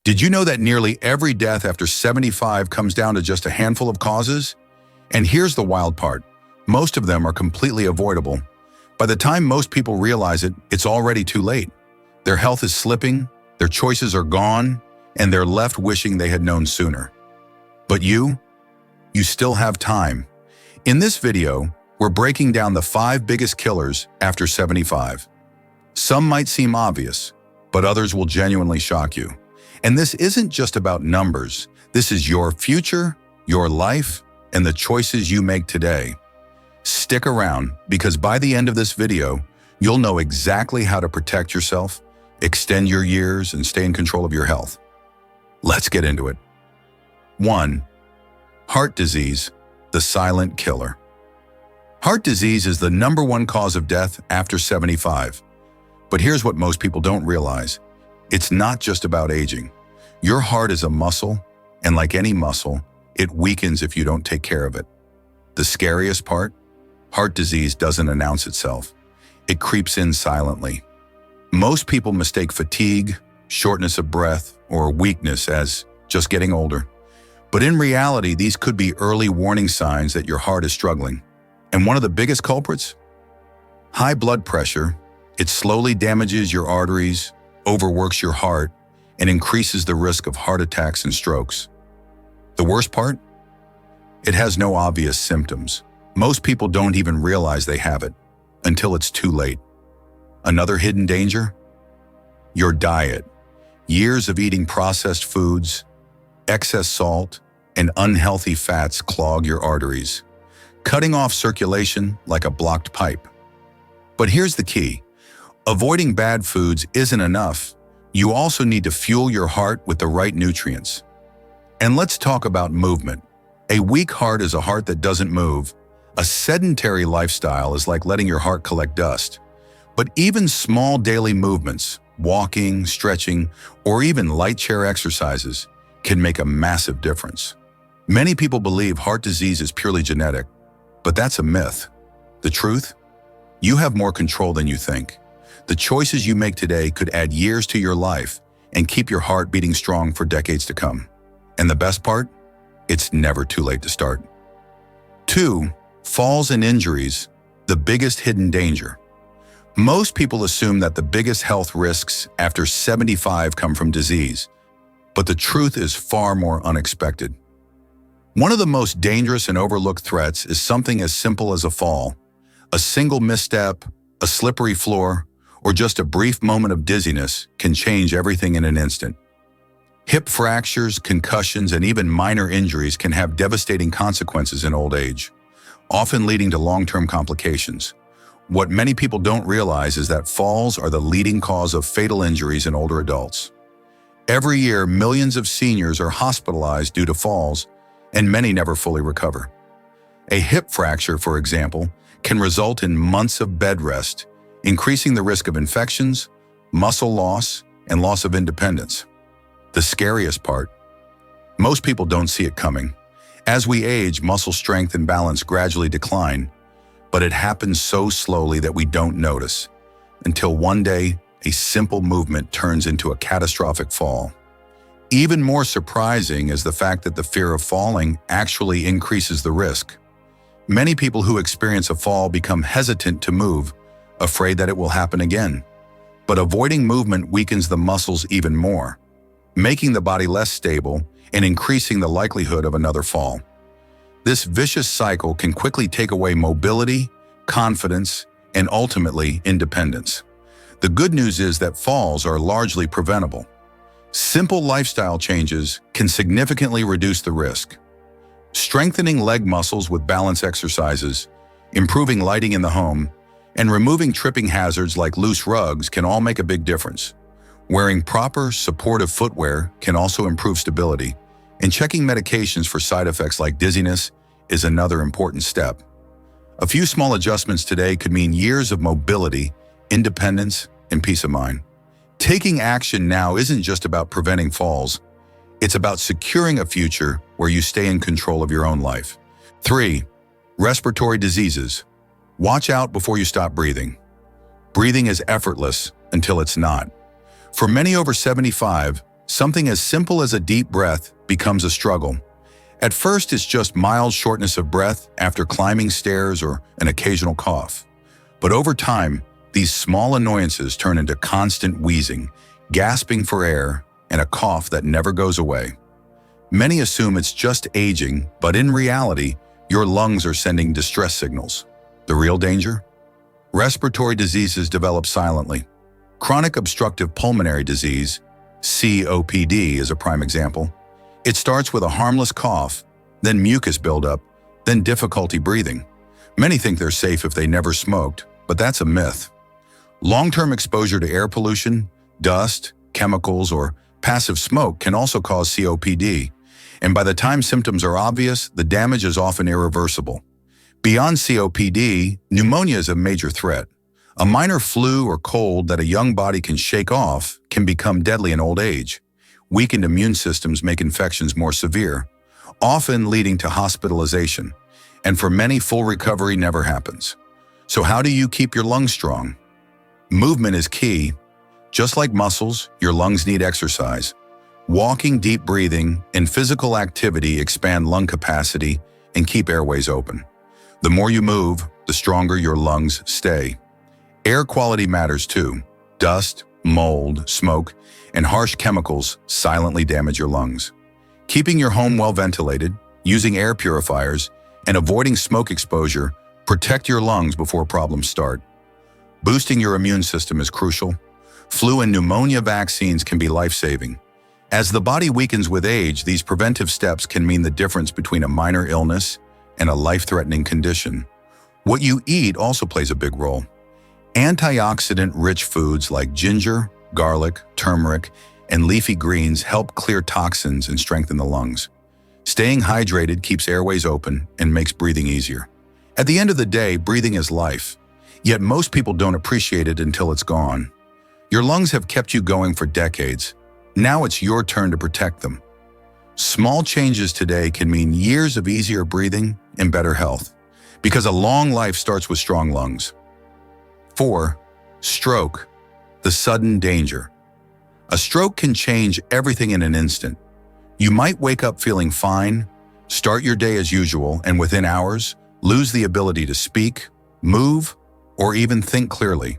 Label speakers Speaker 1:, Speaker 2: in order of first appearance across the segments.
Speaker 1: Did you know that nearly every death after 75 comes down to just a handful of causes? And here's the wild part. Most of them are completely avoidable. By the time most people realize it, it's already too late. Their health is slipping, their choices are gone, and they're left wishing they had known sooner. But you still have time. In this video, we're breaking down the 5 biggest killers after 75. Some might seem obvious, but others will genuinely shock you. And this isn't just about numbers. This is your future, your life, and the choices you make today. Stick around, because by the end of this video, you'll know exactly how to protect yourself, extend your years, and stay in control of your health. Let's get into it. 1. Heart disease, the silent killer. Heart disease is the #1 cause of death after 75. But here's what most people don't realize. It's not just about aging. Your heart is a muscle, and like any muscle, it weakens if you don't take care of it. The scariest part? Heart disease doesn't announce itself. It creeps in silently. Most people mistake fatigue, shortness of breath, or weakness as just getting older. But in reality, these could be early warning signs that your heart is struggling. And one of the biggest culprits? High blood pressure. It slowly damages your arteries, overworks your heart, and increases the risk of heart attacks and strokes. The worst part? It has no obvious symptoms. Most people don't even realize they have it until it's too late. Another hidden danger? Your diet. Years of eating processed foods, excess salt, and unhealthy fats clog your arteries, cutting off circulation like a blocked pipe. But here's the key. Avoiding bad foods isn't enough. You also need to fuel your heart with the right nutrients. And let's talk about movement. A weak heart is a heart that doesn't move. A sedentary lifestyle is like letting your heart collect dust. But even small daily movements, walking, stretching, or even light chair exercises can make a massive difference. Many people believe heart disease is purely genetic, but that's a myth. The truth? You have more control than you think. The choices you make today could add years to your life and keep your heart beating strong for decades to come. And the best part? It's never too late to start. 2. Falls and injuries, the biggest hidden danger. Most people assume that the biggest health risks after 75 come from disease, but the truth is far more unexpected. One of the most dangerous and overlooked threats is something as simple as a fall. A single misstep, a slippery floor, or just a brief moment of dizziness can change everything in an instant. Hip fractures, concussions, and even minor injuries can have devastating consequences in old age, often leading to long-term complications. What many people don't realize is that falls are the leading cause of fatal injuries in older adults. Every year, millions of seniors are hospitalized due to falls, and many never fully recover. A hip fracture, for example, can result in months of bed rest, increasing the risk of infections, muscle loss, and loss of independence. The scariest part? Most people don't see it coming. As we age, muscle strength and balance gradually decline, but it happens so slowly that we don't notice, until one day, a simple movement turns into a catastrophic fall. Even more surprising is the fact that the fear of falling actually increases the risk. Many people who experience a fall become hesitant to move, afraid that it will happen again. But avoiding movement weakens the muscles even more, making the body less stable and increasing the likelihood of another fall. This vicious cycle can quickly take away mobility, confidence, and ultimately independence. The good news is that falls are largely preventable. Simple lifestyle changes can significantly reduce the risk. Strengthening leg muscles with balance exercises, improving lighting in the home, and removing tripping hazards like loose rugs can all make a big difference. Wearing proper, supportive footwear can also improve stability, and checking medications for side effects like dizziness is another important step. A few small adjustments today could mean years of mobility, independence, and peace of mind. Taking action now isn't just about preventing falls. It's about securing a future where you stay in control of your own life. 3. Respiratory diseases. Watch out before you stop breathing. Breathing is effortless until it's not. For many over 75, something as simple as a deep breath becomes a struggle. At first, it's just mild shortness of breath after climbing stairs or an occasional cough. But over time, these small annoyances turn into constant wheezing, gasping for air, and a cough that never goes away. Many assume it's just aging, but in reality, your lungs are sending distress signals. The real danger? Respiratory diseases develop silently. Chronic obstructive pulmonary disease, COPD, is a prime example. It starts with a harmless cough, then mucus buildup, then difficulty breathing. Many think they're safe if they never smoked, but that's a myth. Long-term exposure to air pollution, dust, chemicals, or passive smoke can also cause COPD, and by the time symptoms are obvious, the damage is often irreversible. Beyond COPD, pneumonia is a major threat. A minor flu or cold that a young body can shake off can become deadly in old age. Weakened immune systems make infections more severe, often leading to hospitalization, and for many, full recovery never happens. So how do you keep your lungs strong? Movement is key. Just like muscles, your lungs need exercise. Walking, deep breathing, and physical activity expand lung capacity and keep airways open. The more you move, the stronger your lungs stay. Air quality matters too. Dust, mold, smoke, and harsh chemicals silently damage your lungs. Keeping your home well ventilated, using air purifiers, and avoiding smoke exposure protect your lungs before problems start. Boosting your immune system is crucial. Flu and pneumonia vaccines can be life-saving. As the body weakens with age, these preventive steps can mean the difference between a minor illness and a life-threatening condition. What you eat also plays a big role. Antioxidant-rich foods like ginger, garlic, turmeric, and leafy greens help clear toxins and strengthen the lungs. Staying hydrated keeps airways open and makes breathing easier. At the end of the day, breathing is life, yet most people don't appreciate it until it's gone. Your lungs have kept you going for decades. Now it's your turn to protect them. Small changes today can mean years of easier breathing and better health, because a long life starts with strong lungs. 4. Stroke, the sudden danger. A stroke can change everything in an instant. You might wake up feeling fine, start your day as usual, and within hours, lose the ability to speak, move, or even think clearly.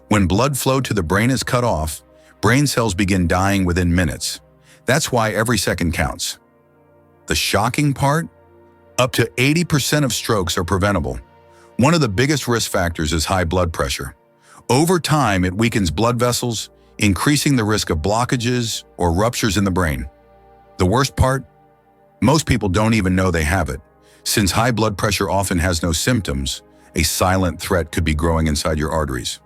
Speaker 1: When blood flow to the brain is cut off, brain cells begin dying within minutes. That's why every second counts. The shocking part? Up to 80% of strokes are preventable. One of the biggest risk factors is high blood pressure. Over time, it weakens blood vessels, increasing the risk of blockages or ruptures in the brain. The worst part? Most people don't even know they have it. Since high blood pressure often has no symptoms, a silent threat could be growing inside your arteries.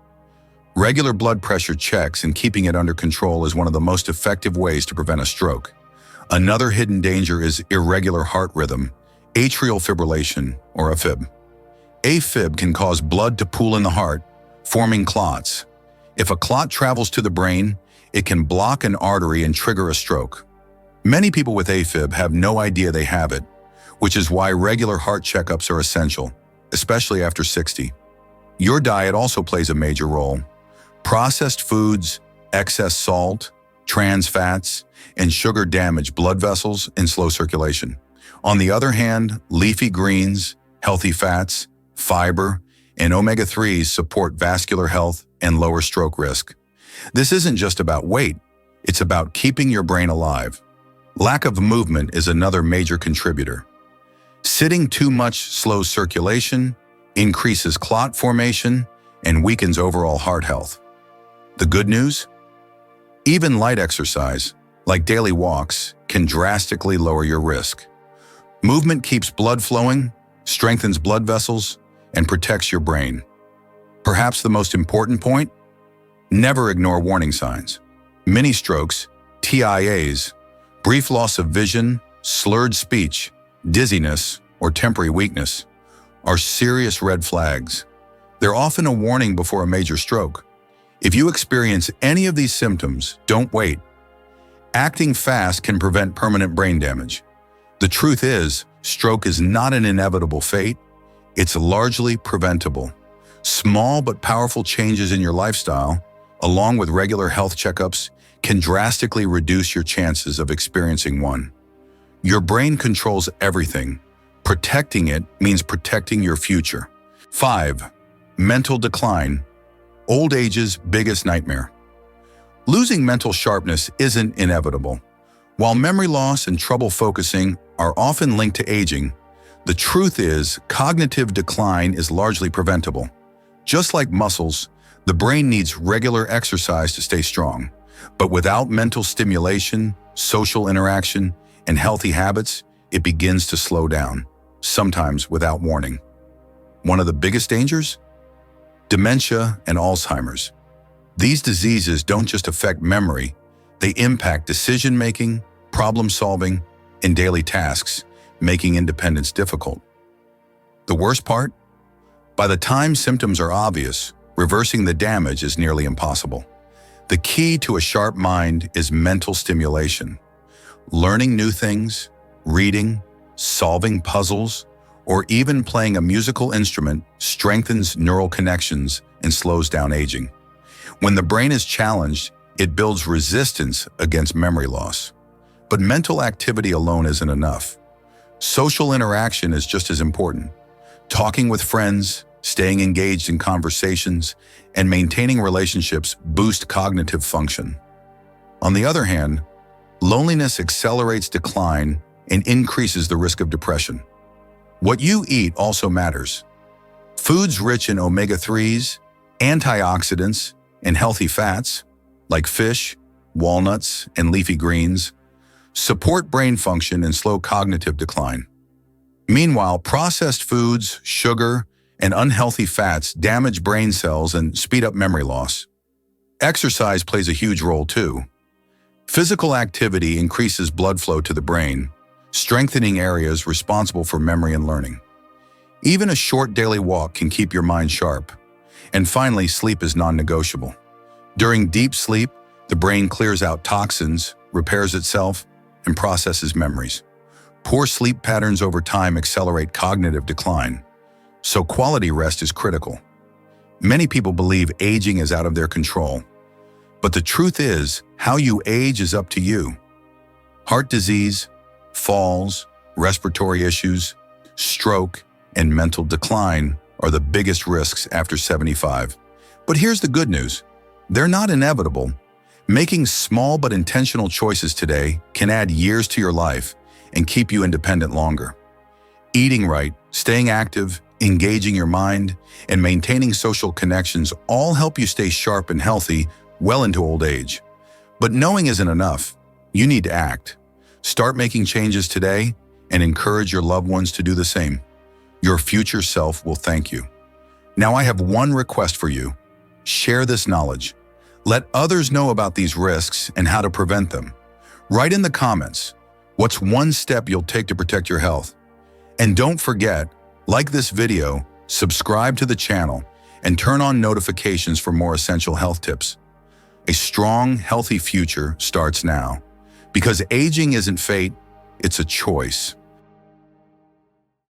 Speaker 1: Regular blood pressure checks and keeping it under control is one of the most effective ways to prevent a stroke. Another hidden danger is irregular heart rhythm, atrial fibrillation, or AFib. AFib can cause blood to pool in the heart, forming clots. If a clot travels to the brain, it can block an artery and trigger a stroke. Many people with AFib have no idea they have it, which is why regular heart checkups are essential, especially after 60. Your diet also plays a major role. Processed foods, excess salt, trans fats, and sugar damage blood vessels and slow circulation. On the other hand, leafy greens, healthy fats, fiber, and omega-3s support vascular health and lower stroke risk. This isn't just about weight, it's about keeping your brain alive. Lack of movement is another major contributor. Sitting too much slows circulation, increases clot formation, and weakens overall heart health. The good news? Even light exercise, like daily walks, can drastically lower your risk. Movement keeps blood flowing, strengthens blood vessels, and protects your brain. Perhaps the most important point? Never ignore warning signs. Mini strokes, TIAs, brief loss of vision, slurred speech, dizziness, or temporary weakness, are serious red flags. They're often a warning before a major stroke. If you experience any of these symptoms, don't wait. Acting fast can prevent permanent brain damage. The truth is, stroke is not an inevitable fate. It's largely preventable. Small but powerful changes in your lifestyle, along with regular health checkups, can drastically reduce your chances of experiencing one. Your brain controls everything. Protecting it means protecting your future. 5. Mental decline. Old age's biggest nightmare. Losing mental sharpness isn't inevitable. While memory loss and trouble focusing are often linked to aging, the truth is cognitive decline is largely preventable. Just like muscles, the brain needs regular exercise to stay strong. But without mental stimulation, social interaction, and healthy habits, it begins to slow down, sometimes without warning. One of the biggest dangers? Dementia and Alzheimer's. These diseases don't just affect memory, they impact decision-making, problem-solving, and daily tasks, making independence difficult. The worst part? By the time symptoms are obvious, reversing the damage is nearly impossible. The key to a sharp mind is mental stimulation. Learning new things, reading, solving puzzles, or even playing a musical instrument strengthens neural connections and slows down aging. When the brain is challenged, it builds resistance against memory loss. But mental activity alone isn't enough. Social interaction is just as important. Talking with friends, staying engaged in conversations, and maintaining relationships boost cognitive function. On the other hand, loneliness accelerates decline and increases the risk of depression. What you eat also matters. Foods rich in omega-3s, antioxidants, and healthy fats, like fish, walnuts, and leafy greens, support brain function and slow cognitive decline. Meanwhile, processed foods, sugar, and unhealthy fats damage brain cells and speed up memory loss. Exercise plays a huge role too. Physical activity increases blood flow to the brain, strengthening areas responsible for memory and learning. Even a short daily walk can keep your mind sharp. And finally, sleep is non-negotiable. During deep sleep, the brain clears out toxins, repairs itself, and processes memories. Poor sleep patterns over time accelerate cognitive decline, so quality rest is critical. Many people believe aging is out of their control, but the truth is, how you age is up to you. Heart disease, falls, respiratory issues, stroke, and mental decline are the biggest risks after 75. But here's the good news. They're not inevitable. Making small but intentional choices today can add years to your life and keep you independent longer. Eating right, staying active, engaging your mind, and maintaining social connections all help you stay sharp and healthy well into old age. But knowing isn't enough. You need to act. Start making changes today and encourage your loved ones to do the same. Your future self will thank you. Now I have one request for you. Share this knowledge. Let others know about these risks and how to prevent them. Write in the comments, what's one step you'll take to protect your health? And don't forget, like this video, subscribe to the channel, and turn on notifications for more essential health tips. A strong, healthy future starts now. Because aging isn't fate, it's a choice.